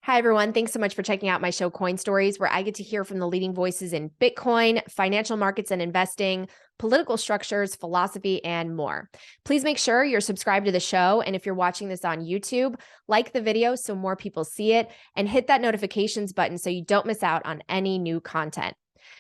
Hi, everyone. Thanks so much for checking out my show, Coin Stories, where I get to hear from the leading voices in Bitcoin, financial markets and investing, political structures, philosophy, and more. Please make sure you're subscribed to the show. And if you're watching this on YouTube, like the video so more people see it, and hit that notifications button so you don't miss out on any new content.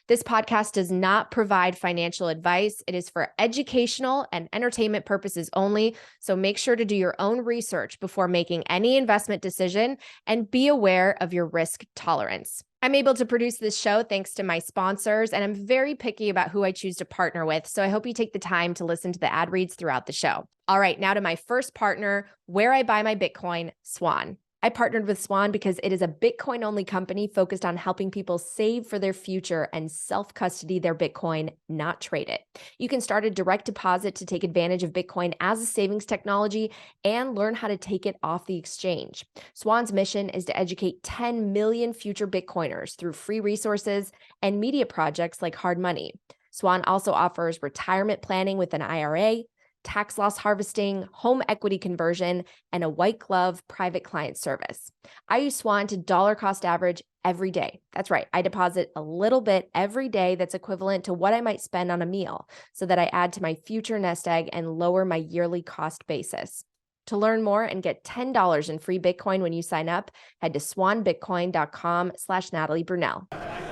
This podcast does not provide financial advice. It is for educational and entertainment purposes only. So make sure to do your own research before making any investment decision and be aware of your risk tolerance. I'm able to produce this show thanks to my sponsors, and I'm very picky about who I choose to partner with. So I hope you take the time to listen to the ad reads throughout the show. All right, now to my first partner, where I buy my Bitcoin, Swan. I partnered with Swan because it is a Bitcoin-only company focused on helping people save for their future and self-custody their Bitcoin, not trade it. You can start a direct deposit to take advantage of Bitcoin as a savings technology and learn how to take it off the exchange. Swan's mission is to educate 10 million future Bitcoiners through free resources and media projects like Hard Money. Swan also offers retirement planning with an IRA, tax loss harvesting, home equity conversion, and a white glove private client service. I use Swan to dollar cost average every day. That's right. I deposit a little bit every day that's equivalent to what I might spend on a meal so that I add to my future nest egg and lower my yearly cost basis. To learn more and get $10 in free Bitcoin when you sign up, head to swanbitcoin.com/Natalie Brunell.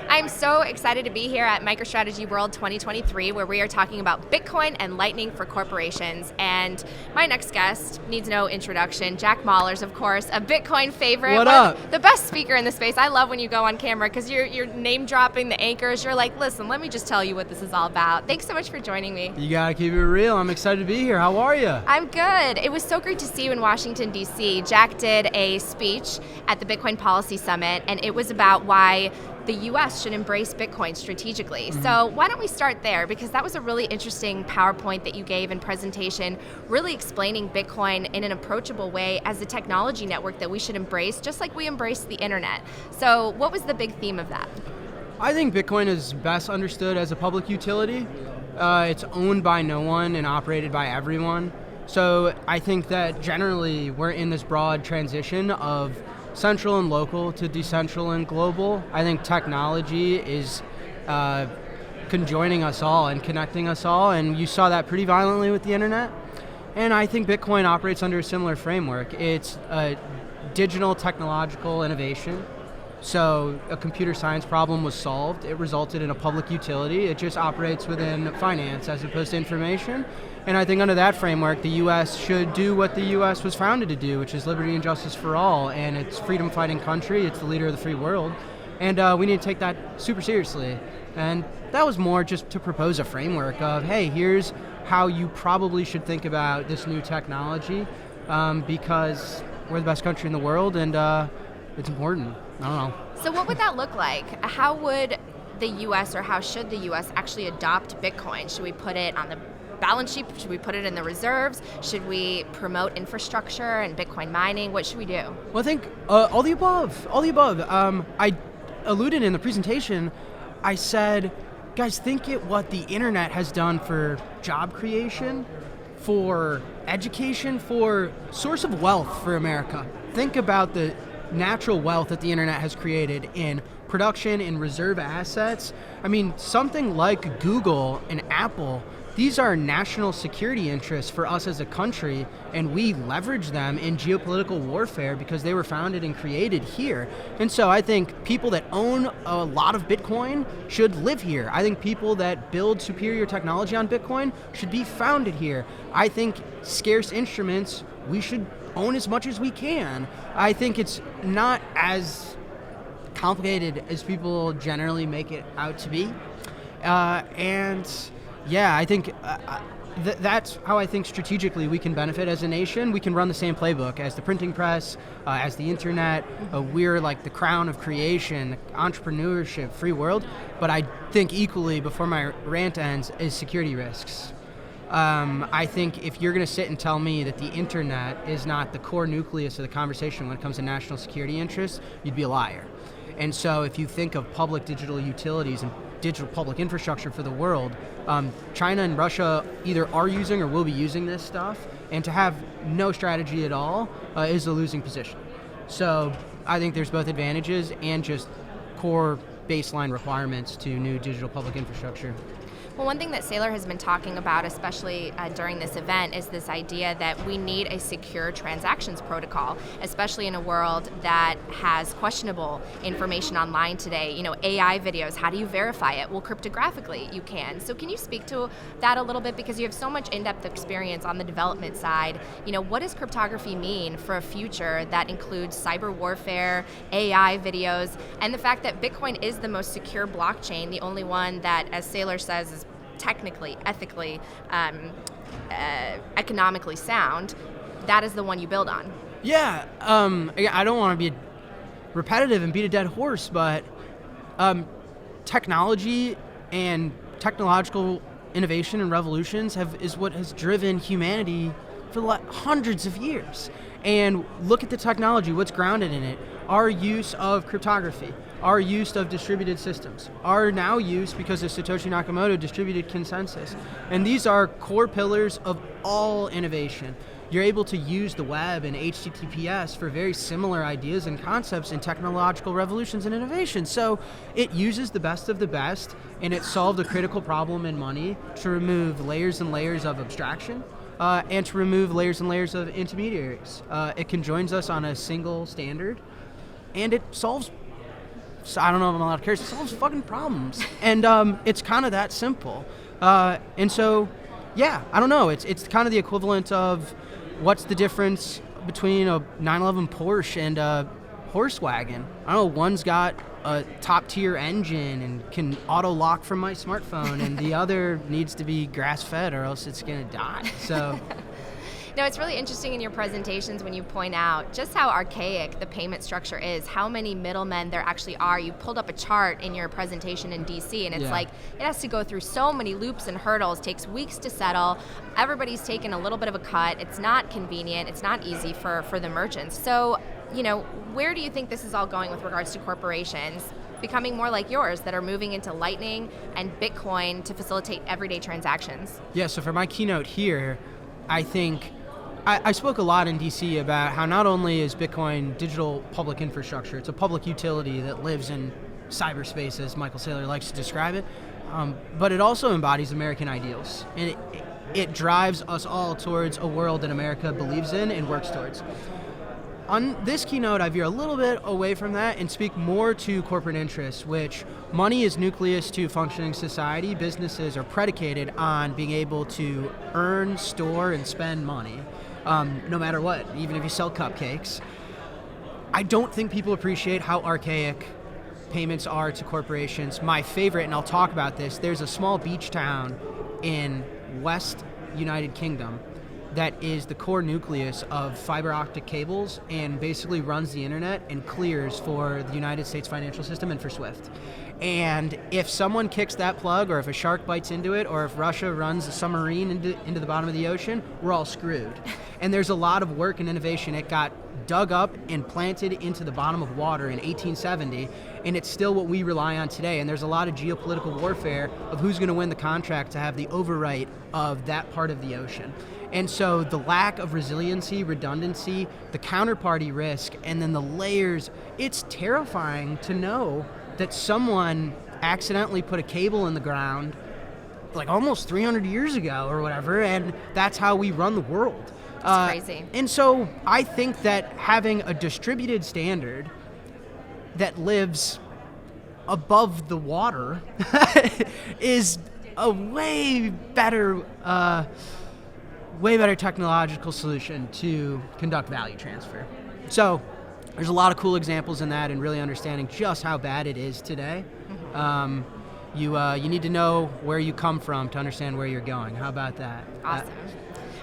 I'm so excited to be here at MicroStrategy World 2023, where we are talking about Bitcoin and Lightning for corporations. And my next guest needs no introduction. Jack Mallers, of course, a Bitcoin favorite. What up? The best speaker in the space. I love when you go on camera because you're name dropping the anchors. You're like, listen, let me just tell you what this is all about. Thanks so much for joining me. You gotta keep it real. I'm excited to be here. How are you? I'm good. It was so great to see you in Washington, D.C. Jack did a speech at the Bitcoin Policy Summit, and it was about why the U.S. should embrace Bitcoin strategically. Mm-hmm. So why don't we start there? Because that was a really interesting PowerPoint that you gave in presentation, really explaining Bitcoin in an approachable way as a technology network that we should embrace, just like we embrace the internet. So what was the big theme of that? I think Bitcoin is best understood as a public utility. It's owned by no one and operated by everyone. So I think that generally we're in this broad transition of central and local to decentral and global. I think technology is conjoining us all and connecting us all, and you saw that pretty violently with the internet. And I think Bitcoin operates under a similar framework. It's a digital technological innovation. So a computer science problem was solved. It resulted in a public utility. It just operates within finance as opposed to information. And I think under that framework, the U.S. should do what the U.S. was founded to do, which is liberty and justice for all. And it's a freedom-fighting country. It's the leader of the free world. And we need to take that super seriously. And that was more just to propose a framework of, hey, here's how you probably should think about this new technology because we're the best country in the world and it's important. I don't know. So what would that look like? How would the U.S. or how should the U.S. actually adopt Bitcoin? Should we put it on the balance sheet? Should we put it in the reserves? Should we promote infrastructure and Bitcoin mining? What should we do? Well, I think all the above. All the above. I alluded in the presentation, I said, guys, think at what the internet has done for job creation, for education, for source of wealth for America. Think about the natural wealth that the internet has created in production, in reserve assets. I mean, something like Google and Apple, these are national security interests for us as a country, and we leverage them in geopolitical warfare because they were founded and created here. And so I think people that own a lot of Bitcoin should live here. I think people that build superior technology on Bitcoin should be founded here. I think scarce instruments, we should own as much as we can. I think it's not as complicated as people generally make it out to be. And yeah, I think that's how I think strategically we can benefit as a nation. We can run the same playbook as the printing press, as the internet. We're like the crown of creation, entrepreneurship, free world. But I think equally, before my rant ends, is security risks. I think if you're going to sit and tell me that the internet is not the core nucleus of the conversation when it comes to national security interests, you'd be a liar. And so if you think of public digital utilities and digital public infrastructure for the world, China and Russia either are using or will be using this stuff, and to have no strategy at all is a losing position. So I think there's both advantages and just core baseline requirements to new digital public infrastructure. Well, one thing that Saylor has been talking about, especially during this event, is this idea that we need a secure transactions protocol, especially in a world that has questionable information online today. You know, AI videos, how do you verify it? Well, cryptographically, you can. So can you speak to that a little bit? Because you have so much in-depth experience on the development side. You know, what does cryptography mean for a future that includes cyber warfare, AI videos, and the fact that Bitcoin is the most secure blockchain, the only one that, as Saylor says, is technically, ethically, economically sound, that is the one you build on. Yeah, I don't want to be repetitive and beat a dead horse, but technology and technological innovation and revolutions is what has driven humanity for hundreds of years. And look at the technology, what's grounded in it. Our use of cryptography, our use of distributed systems, our now use, because of Satoshi Nakamoto, distributed consensus. And these are core pillars of all innovation. You're able to use the web and HTTPS for very similar ideas and concepts in technological revolutions and innovation. So it uses the best of the best, and it solved a critical problem in money to remove layers and layers of abstraction, and to remove layers and layers of intermediaries. It conjoins us on a single standard, and it solves, I don't know if I'm allowed to curse, it solves fucking problems. And it's kind of that simple. And so, yeah, I don't know, it's kind of the equivalent of what's the difference between a 911 Porsche and a horse wagon. I don't know, one's got a top tier engine and can auto lock from my smartphone, and the other needs to be grass fed or else it's gonna die. So No, it's really interesting in your presentations when you point out just how archaic the payment structure is, how many middlemen there actually are. You pulled up a chart in your presentation in DC, and it's like it has to go through so many loops and hurdles, takes weeks to settle. Everybody's taken a little bit of a cut. It's not convenient. It's not easy for the merchants. So, you know, where do you think this is all going with regards to corporations becoming more like yours that are moving into Lightning and Bitcoin to facilitate everyday transactions? Yeah, so for my keynote here, I think I spoke a lot in DC about how not only is Bitcoin digital public infrastructure, it's a public utility that lives in cyberspace, as Michael Saylor likes to describe it, but it also embodies American ideals. And it drives us all towards a world that America believes in and works towards. On this keynote, I veer a little bit away from that and speak more to corporate interests, which money is nucleus to functioning society. Businesses are predicated on being able to earn, store, and spend money, no matter what, even if you sell cupcakes. I don't think people appreciate how archaic payments are to corporations. My favorite, and I'll talk about this, there's a small beach town in West United Kingdom that is the core nucleus of fiber optic cables and basically runs the internet and clears for the United States financial system and for SWIFT. And if someone kicks that plug, or if a shark bites into it, or if Russia runs a submarine into the bottom of the ocean, we're all screwed. And there's a lot of work and innovation. It got dug up and planted into the bottom of water in 1870, and it's still what we rely on today. And there's a lot of geopolitical warfare of who's going to win the contract to have the overwrite of that part of the ocean. And so the lack of resiliency, redundancy, the counterparty risk, and then the layers, it's terrifying to know that someone accidentally put a cable in the ground like almost 300 years ago or whatever, and that's how we run the world. It's crazy. And so I think that having a distributed standard that lives above the water is a way better technological solution to conduct value transfer. So there's a lot of cool examples in that, and really understanding just how bad it is today. Mm-hmm. You need to know where you come from to understand where you're going. How about that? Awesome.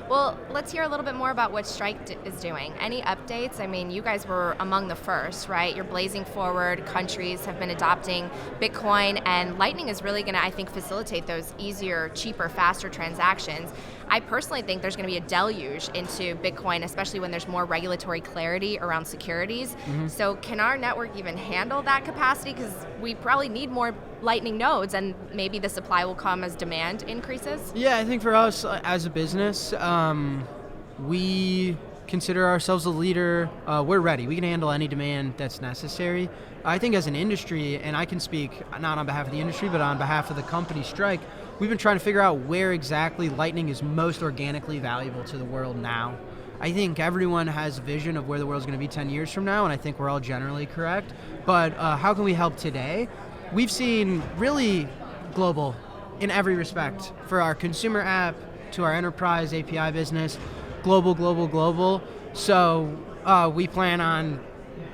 Well, let's hear a little bit more about what Strike is doing. Any updates? I mean, you guys were among the first, right? You're blazing forward. Countries have been adopting Bitcoin, and Lightning is really going to, I think, facilitate those easier, cheaper, faster transactions. I personally think there's going to be a deluge into Bitcoin, especially when there's more regulatory clarity around securities. Mm-hmm. So can our network even handle that capacity? Because we probably need more Lightning nodes, and maybe the supply will come as demand increases? Yeah, I think for us as a business, we consider ourselves a leader. We're ready. We can handle any demand that's necessary. I think as an industry, and I can speak not on behalf of the industry, but on behalf of the company Strike, we've been trying to figure out where exactly Lightning is most organically valuable to the world now. I think everyone has a vision of where the world's going to be 10 years from now, and I think we're all generally correct. But how can we help today? We've seen really global in every respect, for our consumer app to our enterprise API business, global, global, global. So we plan on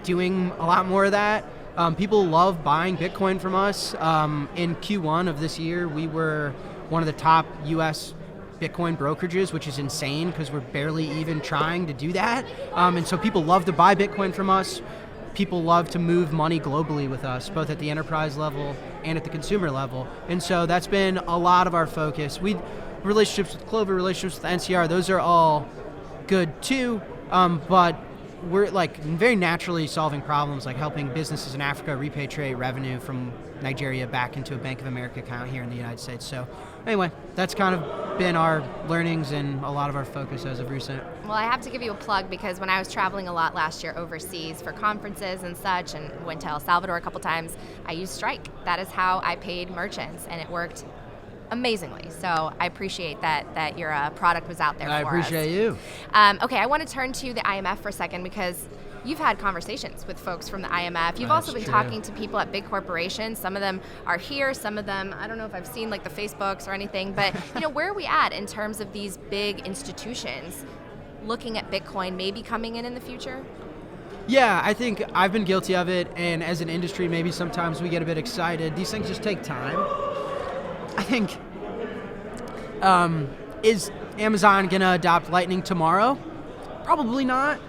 doing a lot more of that. People love buying Bitcoin from us. In Q1 of this year, we were one of the top US Bitcoin brokerages, which is insane because we're barely even trying to do that. And so people love to buy Bitcoin from us. People love to move money globally with us, both at the enterprise level and at the consumer level. And so that's been a lot of our focus. Relationships with Clover, relationships with NCR, those are all good too, but we're like very naturally solving problems, like helping businesses in Africa repatriate revenue from Nigeria back into a Bank of America account here in the United States. So anyway, that's kind of been our learnings and a lot of our focus as of recent. Well, I have to give you a plug because when I was traveling a lot last year overseas for conferences and such, and went to El Salvador a couple times, I used Strike. That is how I paid merchants, and it worked amazingly. So I appreciate that your product was out there for us. I appreciate you. Okay, I want to turn to the IMF for a second because you've had conversations with folks from the IMF. You've also been talking to people at big corporations. Some of them are here, some of them, I don't know if I've seen like the Facebooks or anything, but where are we at in terms of these big institutions looking at Bitcoin maybe coming in the future? Yeah, I think I've been guilty of it, and as an industry, maybe sometimes we get a bit excited. These things just take time. I think, is Amazon going to adopt Lightning tomorrow? Probably not.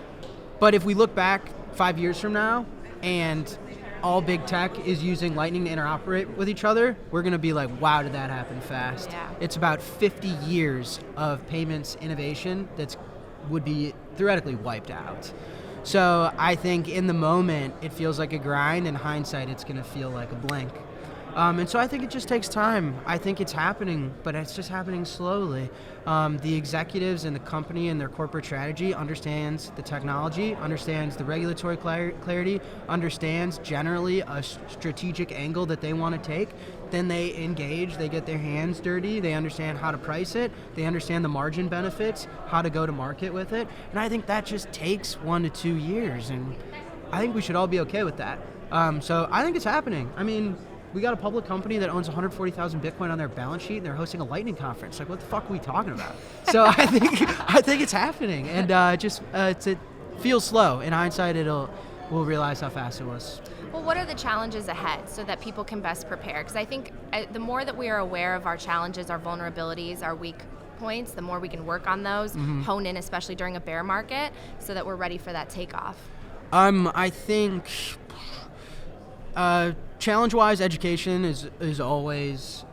But if we look back 5 years from now and all big tech is using Lightning to interoperate with each other, we're going to be like, wow, did that happen fast? Yeah. It's about 50 years of payments innovation that would be theoretically wiped out. So I think in the moment, it feels like a grind. In hindsight, it's going to feel like a blink. And so I think it just takes time. I think it's happening, but it's just happening slowly. The executives and the company and their corporate strategy understands the technology, understands the regulatory clarity, understands generally a strategic angle that they want to take. Then they engage, they get their hands dirty, they understand how to price it, they understand the margin benefits, how to go to market with it. And I think that just takes 1 to 2 years, and I think we should all be okay with that. So I think it's happening. I mean, we got a public company that owns 140,000 Bitcoin on their balance sheet, and they're hosting a Lightning conference. Like, what the fuck are we talking about? So I think it's happening, and it feels slow. In hindsight, we'll realize how fast it was. Well, what are the challenges ahead so that people can best prepare? Because I think the more that we are aware of our challenges, our vulnerabilities, our weak points, the more we can work on those, hone in, especially during a bear market, so that we're ready for that takeoff. I think challenge-wise, education is always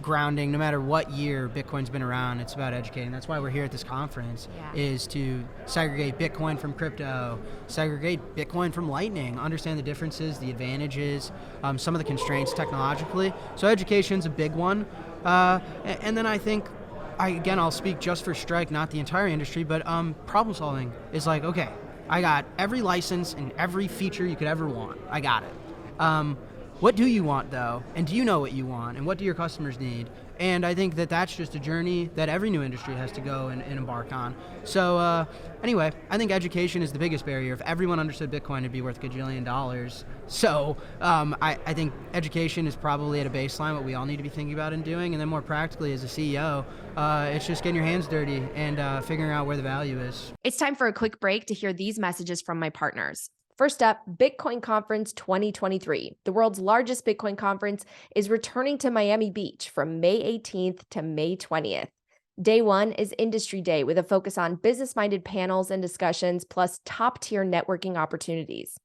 grounding. No matter what year Bitcoin's been around, it's about educating. That's why we're here at this conference, is to segregate Bitcoin from crypto, segregate Bitcoin from Lightning, understand the differences, the advantages, some of the constraints technologically. So education's a big one. And then I think, I'll speak just for Strike, not the entire industry, but problem solving is like, okay, I got every license and every feature you could ever want. I got it. What do you want, though? And do you know what you want? And what do your customers need? And I think that's just a journey that every new industry has to go and embark on. So anyway, I think education is the biggest barrier. If everyone understood Bitcoin, it'd be worth $1 gajillion. So I think education is probably at a baseline what we all need to be thinking about and doing. And then more practically, as a CEO, it's just getting your hands dirty and figuring out where the value is. It's time for a quick break to hear these messages from my partners. First up, Bitcoin Conference 2023. The world's largest Bitcoin conference is returning to Miami Beach from May 18th to May 20th. Day one is Industry Day with a focus on business-minded panels and discussions, plus top-tier networking opportunities.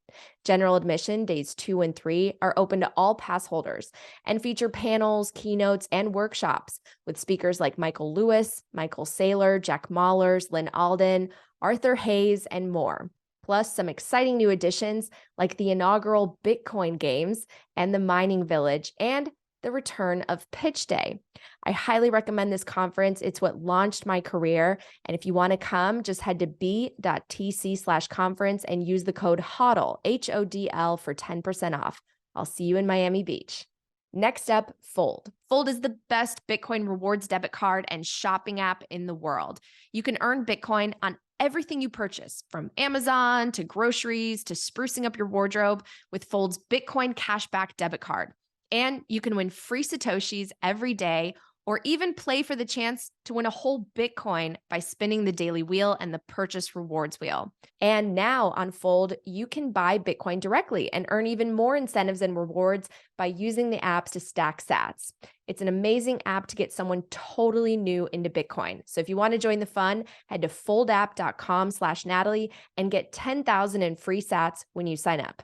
General admission days 2 and 3 are open to all pass holders and feature panels, keynotes, and workshops with speakers like Michael Lewis, Michael Saylor, Jack Mallers, Lynn Alden, Arthur Hayes, and more. Plus some exciting new additions like the inaugural Bitcoin Games and the Mining Village, and the return of Pitch Day. I highly recommend this conference. It's what launched my career. And if you want to come, just head to b.tc/conference and use the code HODL, HODL, for 10% off. I'll see you in Miami Beach. Next up, Fold. Fold is the best Bitcoin rewards debit card and shopping app in the world. You can earn Bitcoin on everything you purchase, from Amazon to groceries to sprucing up your wardrobe with Fold's Bitcoin cashback debit card. And you can win free Satoshis every day, or even play for the chance to win a whole Bitcoin by spinning the daily wheel and the purchase rewards wheel. And now on Fold, you can buy Bitcoin directly and earn even more incentives and rewards by using the apps to stack sats. It's an amazing app to get someone totally new into Bitcoin. So if you want to join the fun, head to foldapp.com/Natalie and get 10,000 in free sats when you sign up.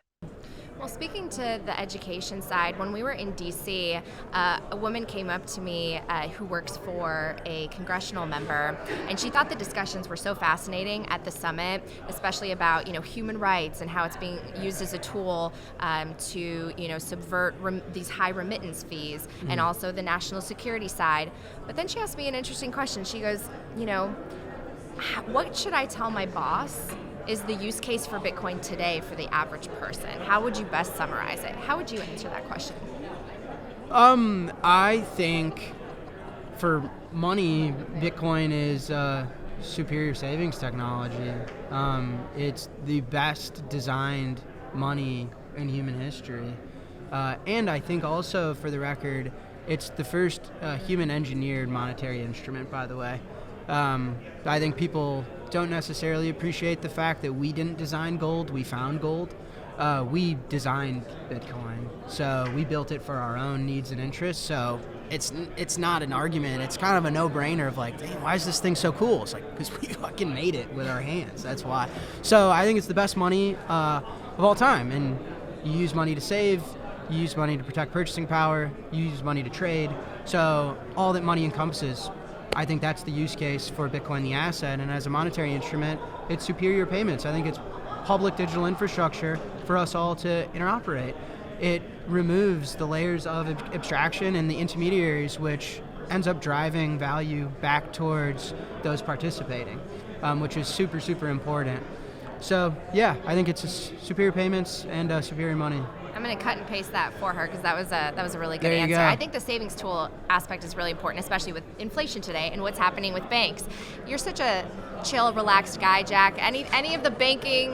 Well, speaking to the education side, when we were in DC, a woman came up to me who works for a congressional member, and she thought the discussions were so fascinating at the summit, especially about human rights and how it's being used as a tool to subvert these high remittance fees, and also the national security side. But then she asked me an interesting question. She goes, what should I tell my boss is the use case for Bitcoin today for the average person? How would you best summarize it? How would you answer that question? I think for money, Bitcoin is superior savings technology. It's the best designed money in human history. And I think also, for the record, it's the first human engineered monetary instrument, by the way. I think people don't necessarily appreciate the fact that we didn't design gold, we found gold. We designed Bitcoin, so we built it for our own needs and interests, so it's not an argument. It's kind of a no-brainer of like, hey, why is this thing so cool? It's like, because we fucking made it with our hands, that's why. So I think it's the best money of all time, and you use money to save, you use money to protect purchasing power, you use money to trade, so all that money encompasses, I think that's the use case for Bitcoin, the asset, and as a monetary instrument, it's superior payments. I think it's public digital infrastructure for us all to interoperate. It removes the layers of abstraction and the intermediaries, which ends up driving value back towards those participating, which is super, super important. So yeah, I think it's superior payments and superior money. I'm going to cut and paste that for her because that was a really good answer. Go. I think the savings tool aspect is really important, especially with inflation today and what's happening with banks. You're such a chill, relaxed guy, Jack. Any of the banking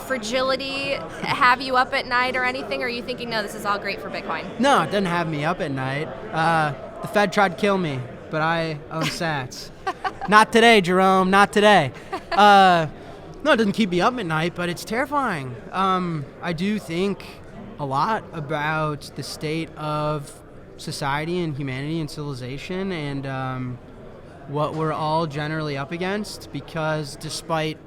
fragility have you up at night or anything? Or are you thinking, no, this is all great for Bitcoin? No, it doesn't have me up at night. The Fed tried to kill me, but I own sats. Not today, Jerome, not today. No, it doesn't keep me up at night, but it's terrifying. I do think a lot about the state of society and humanity and civilization and what we're all generally up against, because despite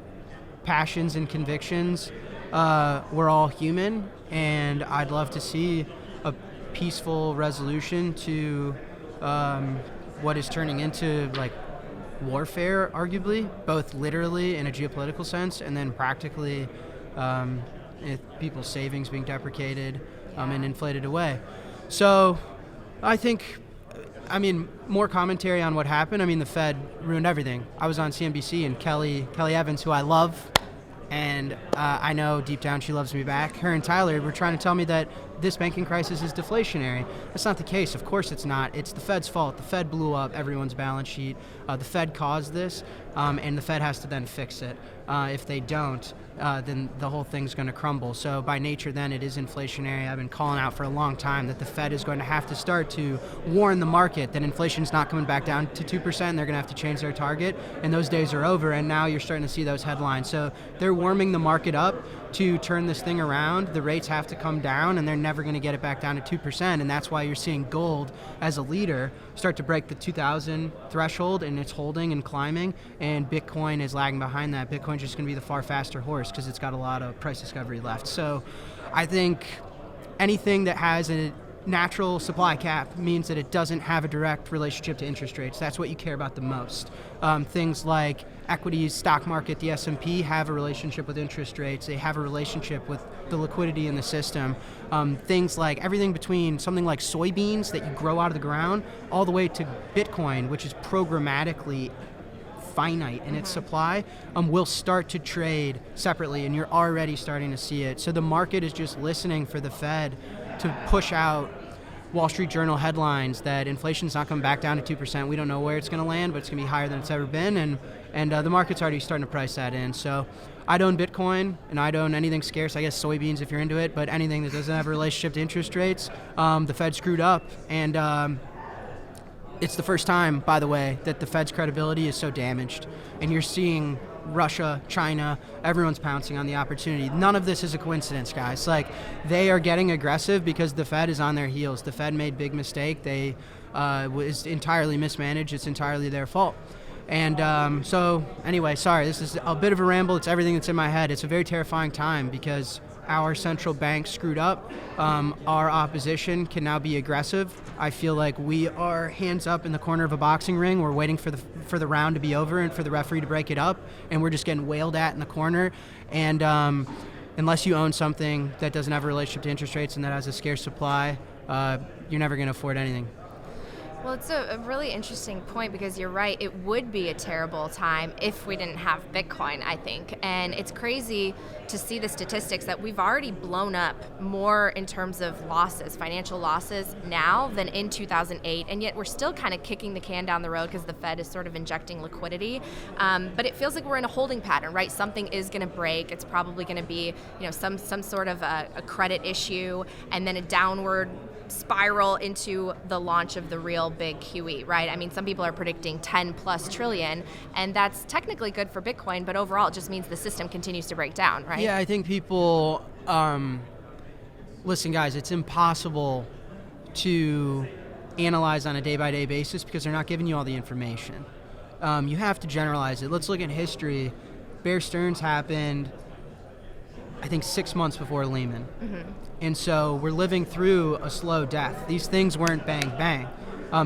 passions and convictions, we're all human, and I'd love to see a peaceful resolution to what is turning into like warfare, arguably, both literally in a geopolitical sense and then practically people's savings being deprecated and inflated away. So I think, more commentary on what happened. The Fed ruined everything. I was on CNBC and Kelly Evans, who I love, and I know deep down she loves me back. Her and Tyler were trying to tell me that this banking crisis is deflationary. That's not the case. Of course it's not. It's the Fed's fault. The Fed blew up everyone's balance sheet. The Fed caused this, and the Fed has to then fix it. If they don't, then the whole thing's going to crumble. So by nature, then, it is inflationary. I've been calling out for a long time that the Fed is going to have to start to warn the market that inflation's not coming back down to 2%. They're going to have to change their target, and those days are over, and now you're starting to see those headlines. So they're warming the market up to turn this thing around. The rates have to come down, and they're never going to get it back down to 2%, and that's why you're seeing gold as a leader start to break the 2,000 threshold, and it's holding and climbing, and Bitcoin is lagging behind that. Bitcoin's just going to be the far faster horse because it's got a lot of price discovery left. So I think anything that has a natural supply cap means that it doesn't have a direct relationship to interest rates. That's what you care about the most. Things like equities, stock market, the S&P have a relationship with interest rates. They have a relationship with the liquidity in the system. Things like everything between something like soybeans that you grow out of the ground all the way to Bitcoin, which is programmatically finite in its supply, will start to trade separately, and you're already starting to see it. So the market is just listening for the Fed to push out Wall Street Journal headlines that inflation's not coming back down to 2%. We don't know where it's going to land, but it's going to be higher than it's ever been, and the market's already starting to price that in. So I'd own Bitcoin, and I'd own anything scarce, I guess soybeans if you're into it, but anything that doesn't have a relationship to interest rates. The Fed screwed up, and it's the first time, by the way, that the Fed's credibility is so damaged, and you're seeing Russia, China, everyone's pouncing on the opportunity. None of this is a coincidence, guys. Like, they are getting aggressive because the Fed is on their heels. The Fed made big mistake. They was entirely mismanaged. It's entirely their fault. And so anyway, sorry, this is a bit of a ramble. It's everything that's in my head. It's a very terrifying time because our central bank screwed up. Our opposition can now be aggressive. I feel like we are hands up in the corner of a boxing ring. We're waiting for the round to be over and for the referee to break it up, and we're just getting wailed at in the corner. And unless you own something that doesn't have a relationship to interest rates and that has a scarce supply, you're never going to afford anything. Well, it's a really interesting point because you're right. It would be a terrible time if we didn't have Bitcoin, I think. And it's crazy to see the statistics that we've already blown up more in terms of losses, financial losses now than in 2008. And yet we're still kind of kicking the can down the road because the Fed is sort of injecting liquidity. But it feels like we're in a holding pattern, right? Something is going to break. It's probably going to be, some sort of a credit issue and then a downward spiral into the launch of the real big QE, right? I mean, some people are predicting 10 plus trillion, and that's technically good for Bitcoin, but overall it just means the system continues to break down, right? Yeah, I think people, listen guys, it's impossible to analyze on a day-by-day basis because they're not giving you all the information. You have to generalize it. Let's look at history. Bear Stearns happened, I think 6 months before Lehman. And so we're living through a slow death. These things weren't bang, bang.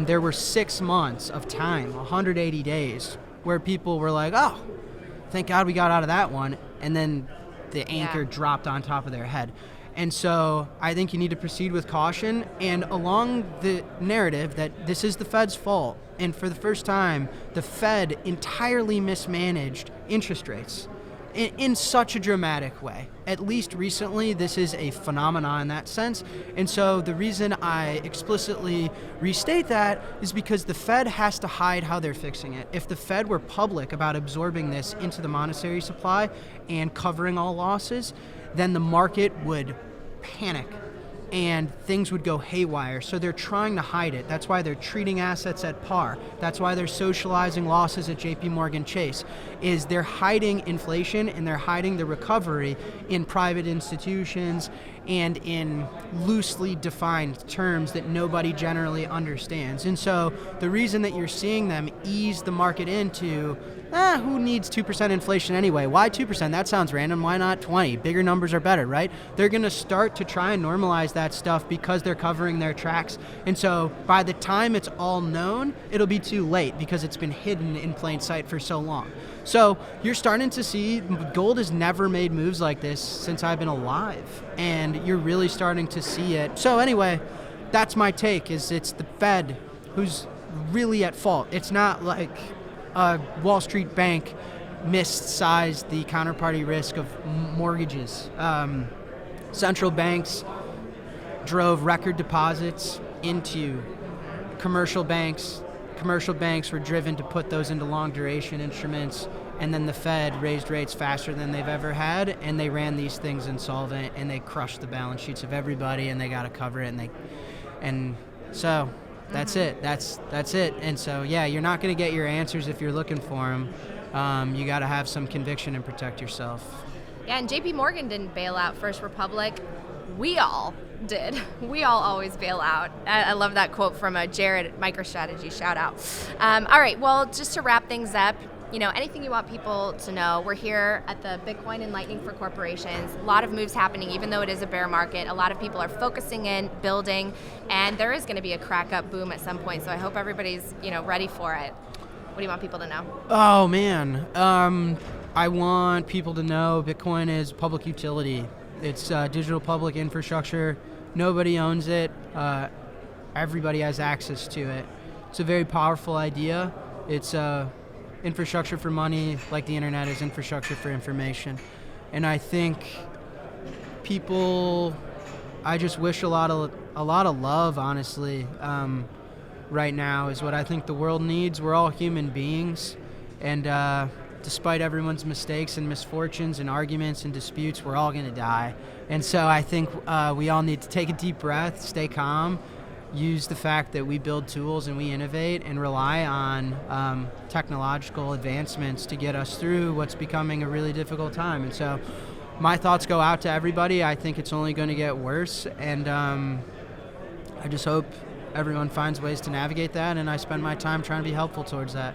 There were 6 months of time, 180 days, where people were like, oh, thank God we got out of that one. And then the anchor dropped on top of their head. And so I think you need to proceed with caution and along the narrative that this is the Fed's fault. And for the first time, the Fed entirely mismanaged interest rates in such a dramatic way. At least recently, this is a phenomenon in that sense. And so the reason I explicitly restate that is because the Fed has to hide how they're fixing it. If the Fed were public about absorbing this into the monetary supply and covering all losses, then the market would panic and things would go haywire. So they're trying to hide it. That's why they're treating assets at par. That's why they're socializing losses at JP Morgan Chase, is they're hiding inflation and they're hiding the recovery in private institutions and in loosely defined terms that nobody generally understands. And so the reason that you're seeing them ease the market into, who needs 2% inflation anyway? Why 2%? That sounds random. Why not 20? Bigger numbers are better, right? They're going to start to try and normalize that stuff because they're covering their tracks. And so by the time it's all known, it'll be too late because it's been hidden in plain sight for so long. So you're starting to see gold has never made moves like this since I've been alive. And you're really starting to see it. So anyway, that's my take, is it's the Fed who's really at fault. It's not like Wall Street bank missized the counterparty risk of mortgages. Central banks drove record deposits into commercial banks. Commercial banks were driven to put those into long duration instruments, and then the Fed raised rates faster than they've ever had, and they ran these things insolvent, and they crushed the balance sheets of everybody, and they got to cover it, and so that's it. That's it. And so, yeah, you're not going to get your answers if you're looking for them. You got to have some conviction and protect yourself. Yeah, and JP Morgan didn't bail out First Republic. We all did. We all always bail out. I love that quote from Jared at MicroStrategy. Shout out. All right, well, just to wrap things up, Anything you want people to know. We're here at the Bitcoin and Lightning for Corporations. A lot of moves happening, even though it is a bear market. A lot of people are focusing in, building, and there is going to be a crack up boom at some point. So I hope everybody's, ready for it. What do you want people to know? Oh, man. I want people to know Bitcoin is public utility. It's digital public infrastructure. Nobody owns it. Everybody has access to it. It's a very powerful idea. It's infrastructure for money, like the internet is infrastructure for information. And I think I just wish a lot of love, honestly, right now is what I think the world needs. We're all human beings, and despite everyone's mistakes and misfortunes and arguments and disputes, we're all gonna die. And so I think we all need to take a deep breath, stay calm, use the fact that we build tools and we innovate and rely on technological advancements to get us through what's becoming a really difficult time. And so my thoughts go out to everybody. I think it's only going to get worse, and I just hope everyone finds ways to navigate that, and I spend my time trying to be helpful towards that.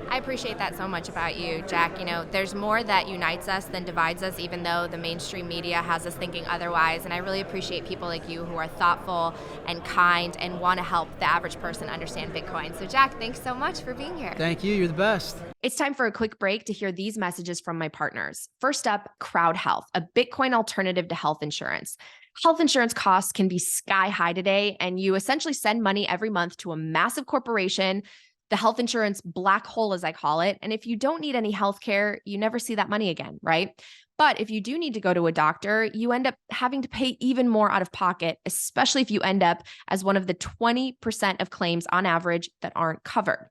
I appreciate that so much about you, Jack. There's more that unites us than divides us, even though the mainstream media has us thinking otherwise. And I really appreciate people like you who are thoughtful and kind and want to help the average person understand Bitcoin. So, Jack, thanks so much for being here. Thank you. You're the best. It's time for a quick break to hear these messages from my partners. First up, Crowd Health, a Bitcoin alternative to health insurance. Health insurance costs can be sky high today, and you essentially send money every month to a massive corporation, the health insurance black hole, as I call it. And if you don't need any health care, you never see that money again, right? But if you do need to go to a doctor, you end up having to pay even more out of pocket, especially if you end up as one of the 20% of claims on average that aren't covered.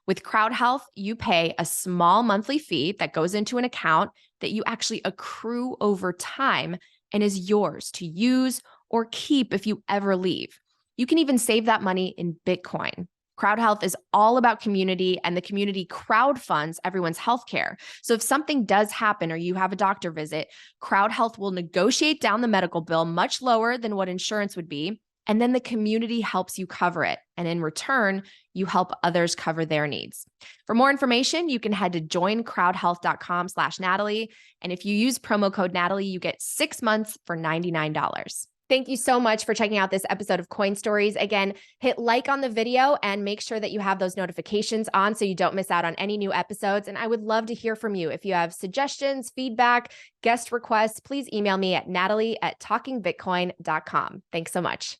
With Crowd Health, you pay a small monthly fee that goes into an account that you actually accrue over time and is yours to use or keep if you ever leave. You can even save that money in Bitcoin. Crowd Health is all about community, and the community crowdfunds everyone's healthcare. So if something does happen or you have a doctor visit, Crowd Health will negotiate down the medical bill much lower than what insurance would be, and then the community helps you cover it. And in return, you help others cover their needs. For more information, you can head to joincrowdhealth.com/Natalie. And if you use promo code Natalie, you get 6 months for $99. Thank you so much for checking out this episode of Coin Stories. Again, hit like on the video and make sure that you have those notifications on so you don't miss out on any new episodes. And I would love to hear from you. If you have suggestions, feedback, guest requests, please email me at natalie@talkingbitcoin.com. Thanks so much.